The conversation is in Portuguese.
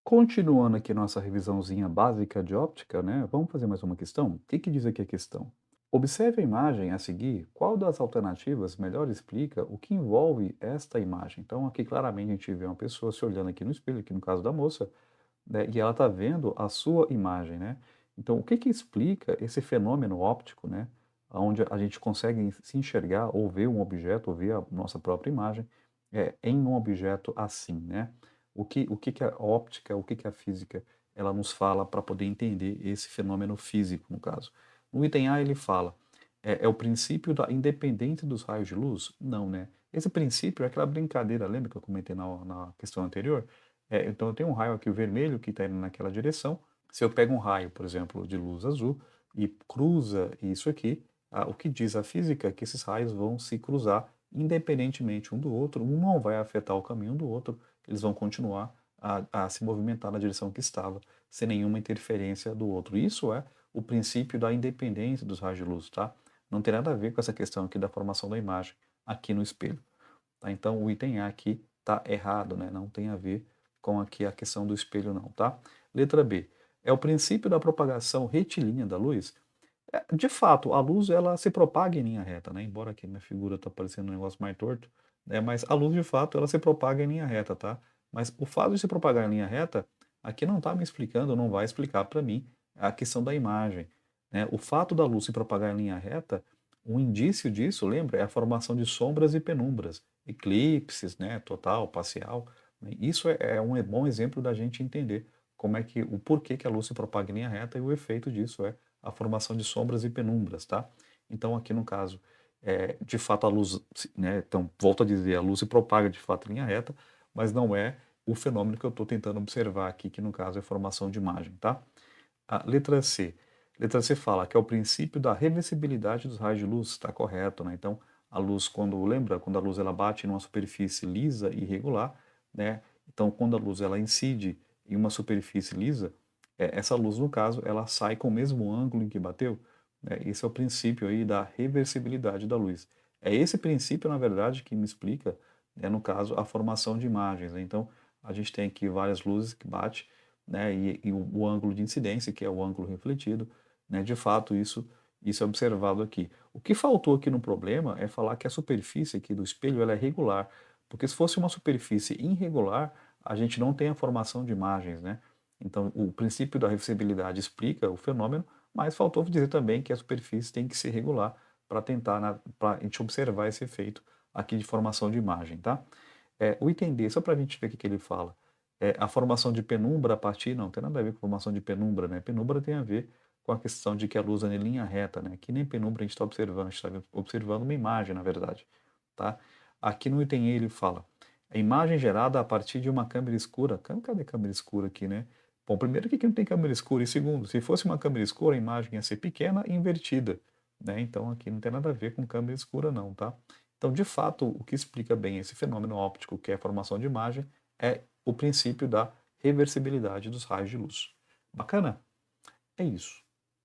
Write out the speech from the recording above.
Continuando aqui nossa revisãozinha básica de óptica, né? Vamos fazer mais uma questão? O que que diz aqui a questão? Observe a imagem a seguir. Qual das alternativas melhor explica o que envolve esta imagem? Então, aqui claramente a gente vê uma pessoa se olhando aqui no espelho, aqui no caso da moça, né? E ela está vendo a sua imagem, né? Então, o que que explica esse fenômeno óptico, né? Onde a gente consegue se enxergar ou ver um objeto, ou ver a nossa própria imagem, em um objeto assim, né? O que que a óptica, o que que a física, ela nos fala para poder entender esse fenômeno físico, no caso. No item A ele fala, é o princípio da independente dos raios de luz? Não, né? Esse princípio é aquela brincadeira, lembra que eu comentei na questão anterior? Então eu tenho um raio aqui vermelho que está indo naquela direção. Se eu pego um raio, por exemplo, de luz azul e cruza isso aqui, o que diz a física é que esses raios vão se cruzar independentemente um do outro, um não vai afetar o caminho do outro, eles vão continuar a se movimentar na direção que estava, sem nenhuma interferência do outro. Isso é o princípio da independência dos raios de luz, tá? Não tem nada a ver com essa questão aqui da formação da imagem aqui no espelho, tá? Então o item A aqui está errado, né? Não tem a ver com aqui a questão do espelho não, tá? Letra B. É o princípio da propagação retilínea da luz? De fato, a luz ela se propaga em linha reta, né? Embora aqui minha figura está parecendo um negócio mais torto, né? Mas a luz de fato ela se propaga em linha reta, tá? Mas o fato de se propagar em linha reta, aqui não está me explicando, não vai explicar para mim a questão da imagem, né? O fato da luz se propagar em linha reta, um indício disso, lembra, é a formação de sombras e penumbras, eclipses, né? Total, parcial, né? Isso é um bom exemplo da gente entender como é que o porquê que a luz se propaga em linha reta e o efeito disso é a formação de sombras e penumbras, tá? Então aqui no caso, de fato a luz, né, então volto a dizer, a luz se propaga de fato em linha reta, mas não é o fenômeno que eu estou tentando observar aqui, que no caso é a formação de imagem, tá? A letra C. Letra C fala que é o princípio da reversibilidade dos raios de luz, está correto, né? Então a luz, lembra, quando a luz ela bate numa superfície lisa e irregular, né? Então quando a luz ela incide em uma superfície lisa, essa luz, no caso, ela sai com o mesmo ângulo em que bateu, né? Esse é o princípio aí da reversibilidade da luz. É esse princípio, na verdade, que me explica, né, no caso, a formação de imagens, né? Então, a gente tem aqui várias luzes que batem, né, e o ângulo de incidência, que é o ângulo refletido, né? De fato, isso é observado aqui. O que faltou aqui no problema é falar que a superfície aqui do espelho ela é regular, porque se fosse uma superfície irregular, a gente não tem a formação de imagens, né? Então, o princípio da reversibilidade explica o fenômeno, mas faltou dizer também que a superfície tem que ser regular para tentar, para a gente observar esse efeito aqui de formação de imagem, tá? O item D, só para a gente ver o que que ele fala. A formação de penumbra a partir, não tem nada a ver com formação de penumbra, né? Penumbra tem a ver com a questão de que a luz anda em linha reta, né? Que nem penumbra a gente está observando, a gente está observando uma imagem, na verdade, tá? Aqui no item E ele fala, a imagem gerada a partir de uma câmera escura. Cadê câmera escura aqui, né? Bom, primeiro, que não tem câmera escura? E segundo, se fosse uma câmera escura, a imagem ia ser pequena e invertida, né? Então aqui não tem nada a ver com câmera escura não, tá? Então, de fato, o que explica bem esse fenômeno óptico, que é a formação de imagem, é o princípio da reversibilidade dos raios de luz. Bacana? É isso.